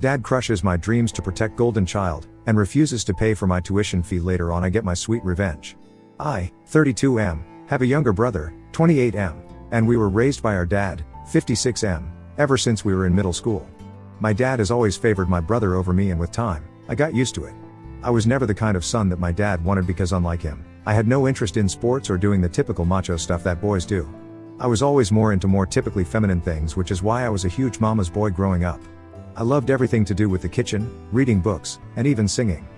Dad crushes my dreams to protect golden child, and refuses to pay for my tuition fee. Later on I get my sweet revenge. I, 32M, have a younger brother, 28M, and we were raised by our dad, 56M, ever since we were in middle school. My dad has always favored my brother over me, and with time, I got used to it. I was never the kind of son that my dad wanted because, unlike him, I had no interest in sports or doing the typical macho stuff that boys do. I was always more into more typically feminine things, which is why I was a huge mama's boy growing up. I loved everything to do with the kitchen, reading books, and even singing.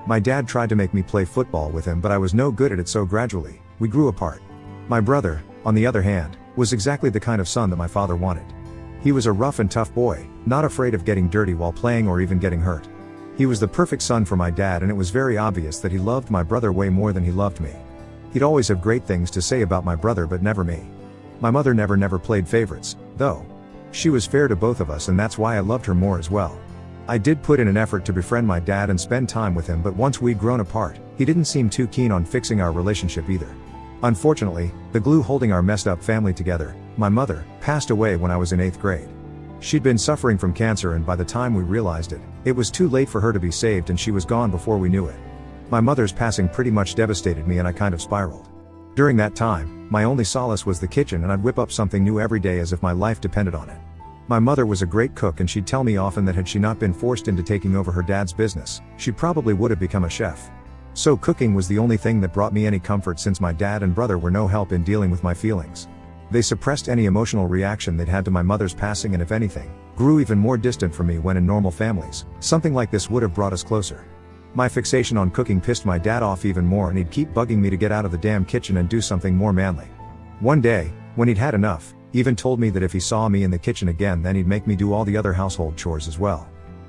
My dad tried to make me play football with him, but I was no good at it, so gradually, we grew apart. My brother, on the other hand, was exactly the kind of son that my father wanted. He was a rough and tough boy, not afraid of getting dirty while playing or even getting hurt. He was the perfect son for my dad, and it was very obvious that he loved my brother way more than he loved me. He'd always have great things to say about my brother, but never me. My mother never played favorites, though. She was fair to both of us, and that's why I loved her more as well. I did put in an effort to befriend my dad and spend time with him, but once we'd grown apart, he didn't seem too keen on fixing our relationship either. Unfortunately, the glue holding our messed up family together, my mother, passed away when I was in 8th grade. She'd been suffering from cancer, and by the time we realized it, it was too late for her to be saved, and she was gone before we knew it. My mother's passing pretty much devastated me, and I kind of spiraled. During that time, my only solace was the kitchen, and I'd whip up something new every day as if my life depended on it. My mother was a great cook, and she'd tell me often that had she not been forced into taking over her dad's business, she probably would have become a chef. So cooking was the only thing that brought me any comfort, since my dad and brother were no help in dealing with my feelings. They suppressed any emotional reaction they'd had to my mother's passing, and if anything, grew even more distant from me. When in normal families, something like this would have brought us closer. My fixation on cooking pissed my dad off even more, and he'd keep bugging me to get out of the damn kitchen and do something more manly. One day, when he'd had enough, even told me that if he saw me in the kitchen again, then he'd make me do all the other household chores as well.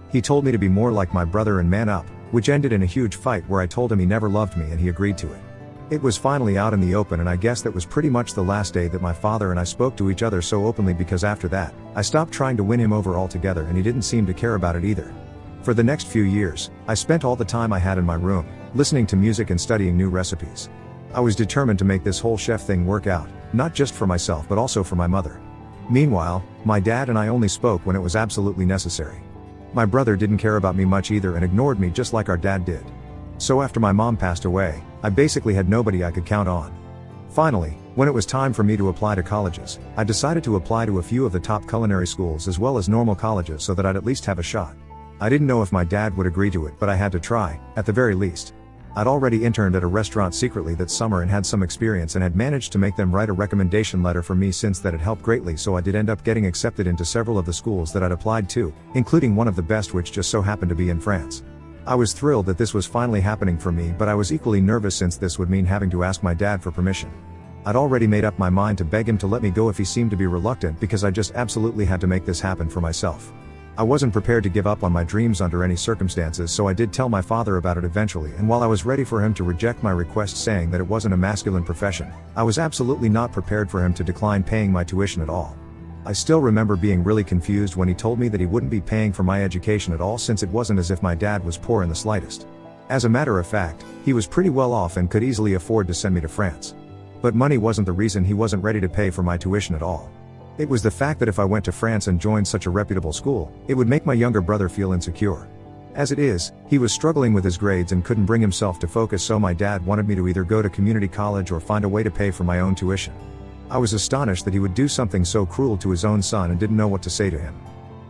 He told me to be more like my brother and man up, which ended in a huge fight where I told him he never loved me, and he agreed to it. It was finally out in the open, and I guess that was pretty much the last day that my father and I spoke to each other so openly, because after that, I stopped trying to win him over altogether, and he didn't seem to care about it either. For the next few years, I spent all the time I had in my room, listening to music and studying new recipes. I was determined to make this whole chef thing work out, not just for myself but also for my mother. Meanwhile, my dad and I only spoke when it was absolutely necessary. My brother didn't care about me much either, and ignored me just like our dad did. So after my mom passed away, I basically had nobody I could count on. Finally, when it was time for me to apply to colleges, I decided to apply to a few of the top culinary schools as well as normal colleges, so that I'd at least have a shot. I didn't know if my dad would agree to it, but I had to try, at the very least. I'd already interned at a restaurant secretly that summer and had some experience, and had managed to make them write a recommendation letter for me. Since that had helped greatly, so I did end up getting accepted into several of the schools that I'd applied to, including one of the best, which just so happened to be in France. I was thrilled that this was finally happening for me, but I was equally nervous since this would mean having to ask my dad for permission. I'd already made up my mind to beg him to let me go if he seemed to be reluctant, because I just absolutely had to make this happen for myself. I wasn't prepared to give up on my dreams under any circumstances, so I did tell my father about it eventually, and while I was ready for him to reject my request saying that it wasn't a masculine profession, I was absolutely not prepared for him to decline paying my tuition at all. I still remember being really confused when he told me that he wouldn't be paying for my education at all, since it wasn't as if my dad was poor in the slightest. As a matter of fact, he was pretty well off and could easily afford to send me to France. But money wasn't the reason he wasn't ready to pay for my tuition at all. It was the fact that if I went to France and joined such a reputable school, it would make my younger brother feel insecure. As it is, he was struggling with his grades and couldn't bring himself to focus, so my dad wanted me to either go to community college or find a way to pay for my own tuition. I was astonished that he would do something so cruel to his own son and didn't know what to say to him.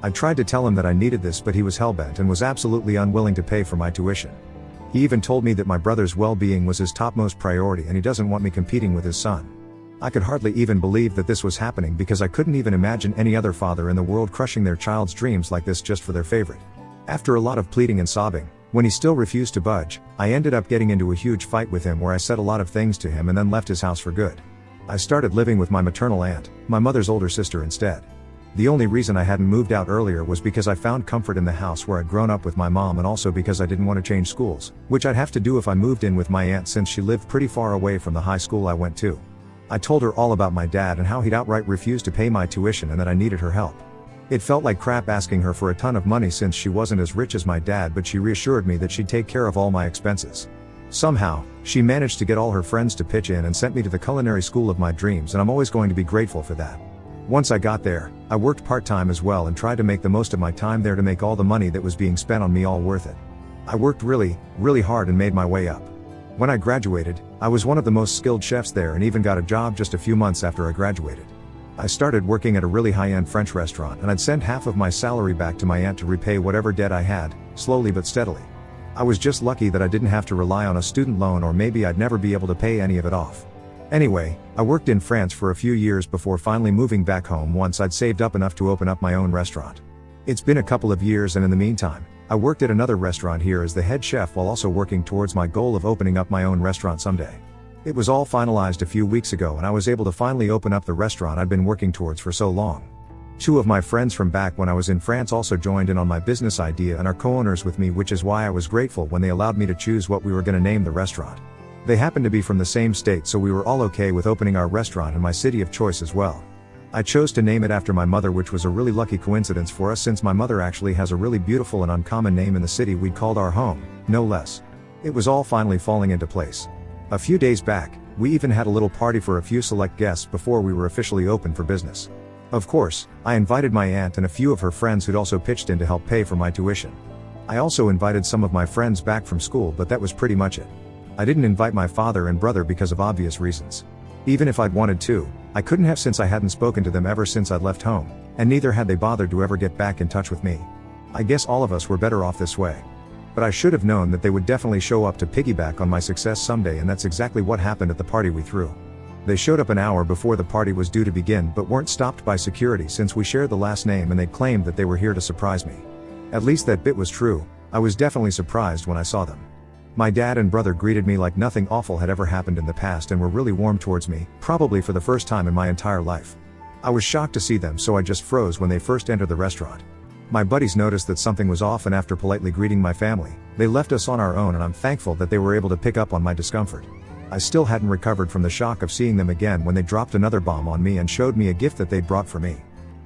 I tried to tell him that I needed this, but he was hellbent and was absolutely unwilling to pay for my tuition. He even told me that my brother's well-being was his topmost priority, and he doesn't want me competing with his son. I could hardly even believe that this was happening, because I couldn't even imagine any other father in the world crushing their child's dreams like this just for their favorite. After a lot of pleading and sobbing, when he still refused to budge, I ended up getting into a huge fight with him where I said a lot of things to him and then left his house for good. I started living with my maternal aunt, my mother's older sister, instead. The only reason I hadn't moved out earlier was because I found comfort in the house where I'd grown up with my mom, and also because I didn't want to change schools, which I'd have to do if I moved in with my aunt since she lived pretty far away from the high school I went to. I told her all about my dad and how he'd outright refused to pay my tuition and that I needed her help. It felt like crap asking her for a ton of money since she wasn't as rich as my dad, but she reassured me that she'd take care of all my expenses. Somehow, she managed to get all her friends to pitch in and sent me to the culinary school of my dreams, and I'm always going to be grateful for that. Once I got there, I worked part-time as well and tried to make the most of my time there to make all the money that was being spent on me all worth it. I worked really hard and made my way up. When I graduated, I was one of the most skilled chefs there and even got a job just a few months after I graduated. I started working at a really high-end French restaurant and I'd send half of my salary back to my aunt to repay whatever debt I had, slowly but steadily. I was just lucky that I didn't have to rely on a student loan, or maybe I'd never be able to pay any of it off. Anyway, I worked in France for a few years before finally moving back home once I'd saved up enough to open up my own restaurant. It's been a couple of years, and in the meantime, I worked at another restaurant here as the head chef while also working towards my goal of opening up my own restaurant someday. It was all finalized a few weeks ago and I was able to finally open up the restaurant I'd been working towards for so long. Two of my friends from back when I was in France also joined in on my business idea and are co-owners with me, which is why I was grateful when they allowed me to choose what we were going to name the restaurant. They happened to be from the same state, so we were all okay with opening our restaurant in my city of choice as well. I chose to name it after my mother, which was a really lucky coincidence for us since my mother actually has a really beautiful and uncommon name in the city we'd called our home, no less. It was all finally falling into place. A few days back, we even had a little party for a few select guests before we were officially open for business. Of course, I invited my aunt and a few of her friends who'd also pitched in to help pay for my tuition. I also invited some of my friends back from school, but that was pretty much it. I didn't invite my father and brother because of obvious reasons. Even if I'd wanted to, I couldn't have since I hadn't spoken to them ever since I'd left home, and neither had they bothered to ever get back in touch with me. I guess all of us were better off this way. But I should have known that they would definitely show up to piggyback on my success someday, and that's exactly what happened at the party we threw. They showed up an hour before the party was due to begin but weren't stopped by security since we shared the last name, and they claimed that they were here to surprise me. At least that bit was true. I was definitely surprised when I saw them. My dad and brother greeted me like nothing awful had ever happened in the past and were really warm towards me, probably for the first time in my entire life. I was shocked to see them, so I just froze when they first entered the restaurant. My buddies noticed that something was off, and after politely greeting my family, they left us on our own, and I'm thankful that they were able to pick up on my discomfort. I still hadn't recovered from the shock of seeing them again when they dropped another bomb on me and showed me a gift that they'd brought for me.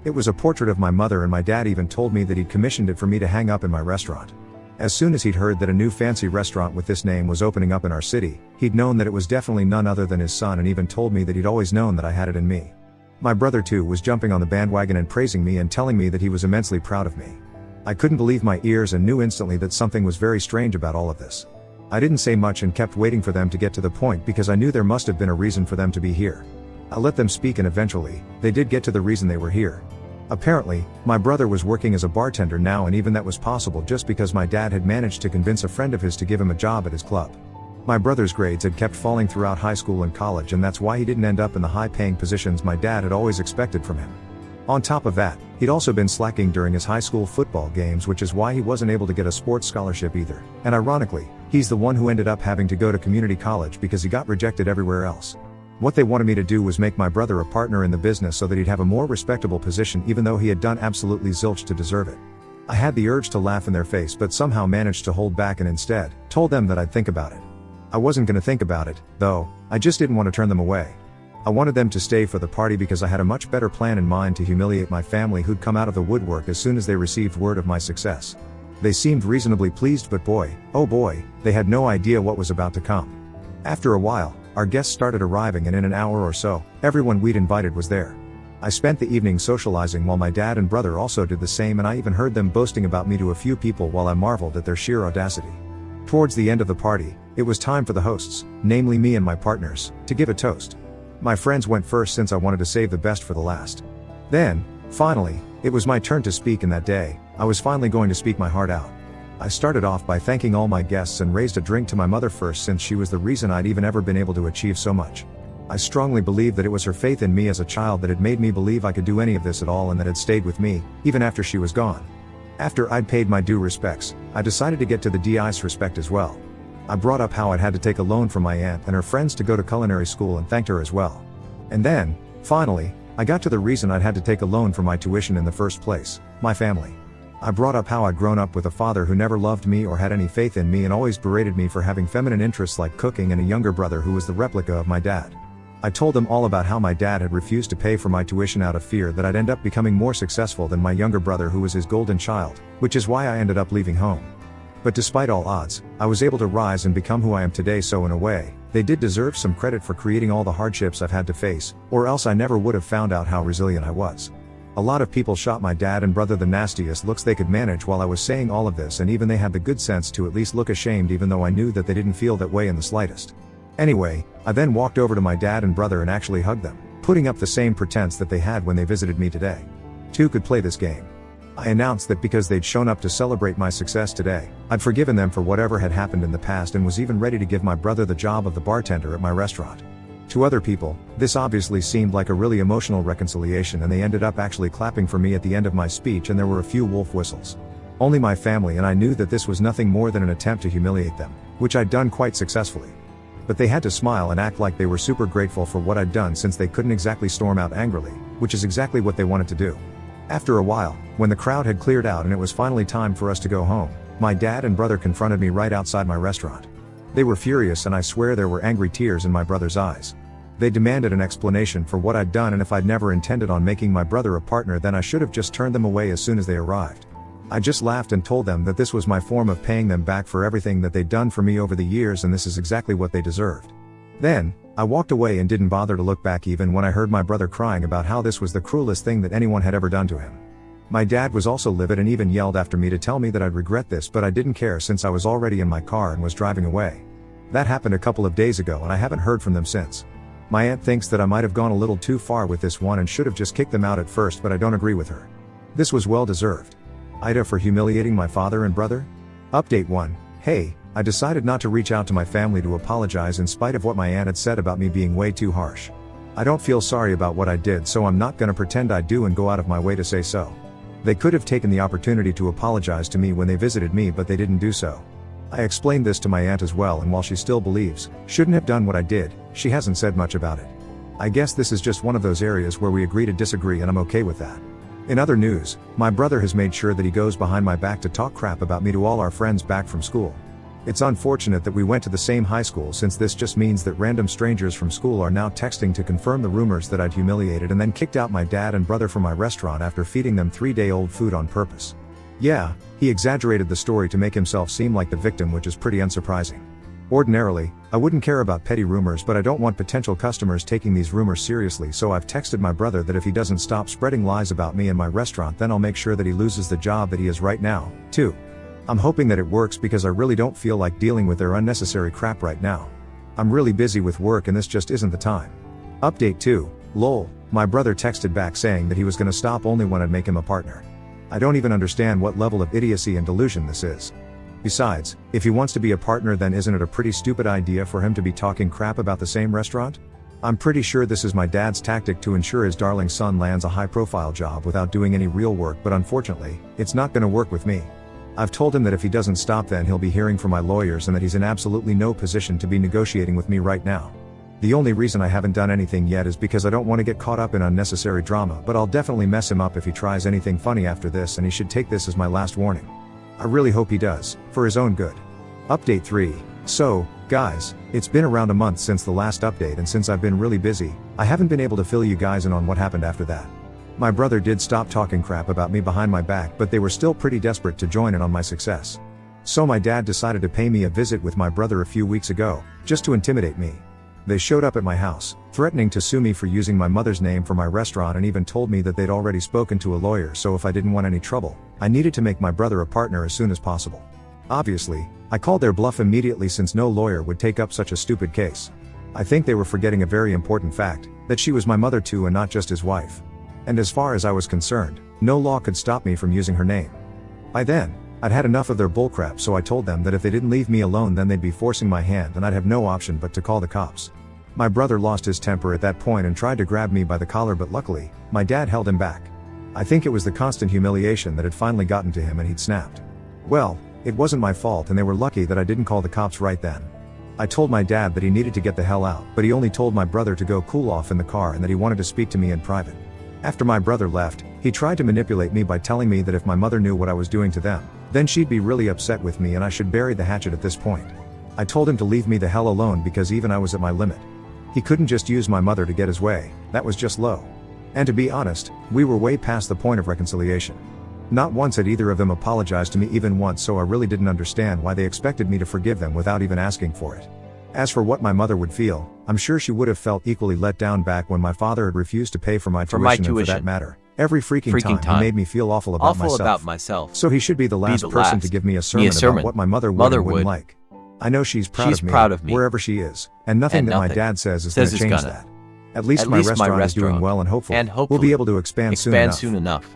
It was a portrait of my mother, and my dad even told me that he'd commissioned it for me to hang up in my restaurant. As soon as he'd heard that a new fancy restaurant with this name was opening up in our city, he'd known that it was definitely none other than his son, and even told me that he'd always known that I had it in me. My brother too was jumping on the bandwagon and praising me and telling me that he was immensely proud of me. I couldn't believe my ears and knew instantly that something was very strange about all of this. I didn't say much and kept waiting for them to get to the point because I knew there must have been a reason for them to be here. I let them speak, and eventually, they did get to the reason they were here. Apparently, my brother was working as a bartender now, and even that was possible just because my dad had managed to convince a friend of his to give him a job at his club. My brother's grades had kept falling throughout high school and college, and that's why he didn't end up in the high-paying positions my dad had always expected from him. On top of that, he'd also been slacking during his high school football games, which is why he wasn't able to get a sports scholarship either. And ironically, he's the one who ended up having to go to community college because he got rejected everywhere else. What they wanted me to do was make my brother a partner in the business so that he'd have a more respectable position, even though he had done absolutely zilch to deserve it. I had the urge to laugh in their face but somehow managed to hold back and instead told them that I'd think about it. I wasn't going to think about it, though. I just didn't want to turn them away. I wanted them to stay for the party because I had a much better plan in mind to humiliate my family, who'd come out of the woodwork as soon as they received word of my success. They seemed reasonably pleased, but boy, oh boy, they had no idea what was about to come. After a while, our guests started arriving, and in an hour or so, everyone we'd invited was there. I spent the evening socializing while my dad and brother also did the same, and I even heard them boasting about me to a few people while I marveled at their sheer audacity. Towards the end of the party, it was time for the hosts, namely me and my partners, to give a toast. My friends went first since I wanted to save the best for the last. Then, finally, it was my turn to speak, and that day, I was finally going to speak my heart out. I started off by thanking all my guests and raised a drink to my mother first, since she was the reason I'd even ever been able to achieve so much. I strongly believe that it was her faith in me as a child that had made me believe I could do any of this at all, and that had stayed with me, even after she was gone. After I'd paid my due respects, I decided to get to the DI's respect as well. I brought up how I'd had to take a loan from my aunt and her friends to go to culinary school and thanked her as well. And then, finally, I got to the reason I'd had to take a loan for my tuition in the first place: my family. I brought up how I'd grown up with a father who never loved me or had any faith in me and always berated me for having feminine interests like cooking, and a younger brother who was the replica of my dad. I told them all about how my dad had refused to pay for my tuition out of fear that I'd end up becoming more successful than my younger brother, who was his golden child, which is why I ended up leaving home. But despite all odds, I was able to rise and become who I am today, so in a way, They did deserve some credit for creating all the hardships I've had to face, or else I never would have found out how resilient I was. A lot of people shot my dad and brother the nastiest looks they could manage while I was saying all of this, and even they had the good sense to at least look ashamed, even though I knew that they didn't feel that way in the slightest. Anyway, I then walked over to my dad and brother and actually hugged them, putting up the same pretense that they had when they visited me today. Two could play this game. I announced that because they'd shown up to celebrate my success today, I'd forgiven them for whatever had happened in the past and was even ready to give my brother the job of the bartender at my restaurant. To other people, this obviously seemed like a really emotional reconciliation, and they ended up actually clapping for me at the end of my speech, and there were a few wolf whistles. Only my family and I knew that this was nothing more than an attempt to humiliate them, which I'd done quite successfully. But they had to smile and act like they were super grateful for what I'd done, since they couldn't exactly storm out angrily, which is exactly what they wanted to do. After a while, when the crowd had cleared out and it was finally time for us to go home, my dad and brother confronted me right outside my restaurant. They were furious, and I swear there were angry tears in my brother's eyes. They demanded an explanation for what I'd done, and if I'd never intended on making my brother a partner, then I should have just turned them away as soon as they arrived. I just laughed and told them that this was my form of paying them back for everything that they'd done for me over the years, and this is exactly what they deserved. Then, I walked away and didn't bother to look back even when I heard my brother crying about how this was the cruelest thing that anyone had ever done to him. My dad was also livid and even yelled after me to tell me that I'd regret this, but I didn't care since I was already in my car and was driving away. That happened a couple of days ago and I haven't heard from them since. My aunt thinks that I might have gone a little too far with this one and should have just kicked them out at first, but I don't agree with her. This was well deserved. Ida for humiliating my father and brother? Update 1. Hey, I decided not to reach out to my family to apologize in spite of what my aunt had said about me being way too harsh. I don't feel sorry about what I did, so I'm not gonna pretend I do and go out of my way to say so. They could have taken the opportunity to apologize to me when they visited me, but they didn't do so. I explained this to my aunt as well, and while she still believes shouldn't have done what I did, she hasn't said much about it. I guess this is just one of those areas where we agree to disagree, and I'm okay with that. In other news, my brother has made sure that he goes behind my back to talk crap about me to all our friends back from school. It's unfortunate that we went to the same high school, since this just means that random strangers from school are now texting to confirm the rumors that I'd humiliated and then kicked out my dad and brother from my restaurant after feeding them 3-day-old food on purpose. Yeah, he exaggerated the story to make himself seem like the victim, which is pretty unsurprising. Ordinarily, I wouldn't care about petty rumors, but I don't want potential customers taking these rumors seriously, so I've texted my brother that if he doesn't stop spreading lies about me and my restaurant, then I'll make sure that he loses the job that he has right now, too. I'm hoping that it works because I really don't feel like dealing with their unnecessary crap right now. I'm really busy with work and this just isn't the time. Update 2. Lol, my brother texted back saying that he was gonna stop only when I'd make him a partner. I don't even understand what level of idiocy and delusion this is. Besides, if he wants to be a partner, then isn't it a pretty stupid idea for him to be talking crap about the same restaurant? I'm pretty sure this is my dad's tactic to ensure his darling son lands a high-profile job without doing any real work, but unfortunately, it's not gonna work with me. I've told him that if he doesn't stop, then he'll be hearing from my lawyers and that he's in absolutely no position to be negotiating with me right now. The only reason I haven't done anything yet is because I don't want to get caught up in unnecessary drama, but I'll definitely mess him up if he tries anything funny after this, and he should take this as my last warning. I really hope he does, for his own good. Update 3. So, guys, it's been around a month since the last update, and since I've been really busy, I haven't been able to fill you guys in on what happened after that. My brother did stop talking crap about me behind my back, but they were still pretty desperate to join in on my success. So my dad decided to pay me a visit with my brother a few weeks ago, just to intimidate me. They showed up at my house, threatening to sue me for using my mother's name for my restaurant, and even told me that they'd already spoken to a lawyer, so if I didn't want any trouble, I needed to make my brother a partner as soon as possible. Obviously, I called their bluff immediately, since no lawyer would take up such a stupid case. I think they were forgetting a very important fact, that she was my mother too and not just his wife. And as far as I was concerned, no law could stop me from using her name. By then, I'd had enough of their bullcrap, so I told them that if they didn't leave me alone, then they'd be forcing my hand and I'd have no option but to call the cops. My brother lost his temper at that point and tried to grab me by the collar, but luckily, my dad held him back. I think it was the constant humiliation that had finally gotten to him and he'd snapped. Well, it wasn't my fault, and they were lucky that I didn't call the cops right then. I told my dad that he needed to get the hell out, but he only told my brother to go cool off in the car and that he wanted to speak to me in private. After my brother left, he tried to manipulate me by telling me that if my mother knew what I was doing to them, then she'd be really upset with me and I should bury the hatchet at this point. I told him to leave me the hell alone because even I was at my limit. He couldn't just use my mother to get his way, that was just low. And to be honest, we were way past the point of reconciliation. Not once had either of them apologized to me, even once, so I really didn't understand why they expected me to forgive them without even asking for it. As for what my mother would feel, I'm sure she would have felt equally let down back when my father had refused to pay for my tuition, and for that matter, every freaking time he made me feel awful about myself. So he should be the last person to give me a sermon about what my mother would and wouldn't like. I know she's proud of me wherever she is, and nothing that my dad says is going to change that. At least my restaurant is doing well, and hopefully we'll be able to expand soon enough.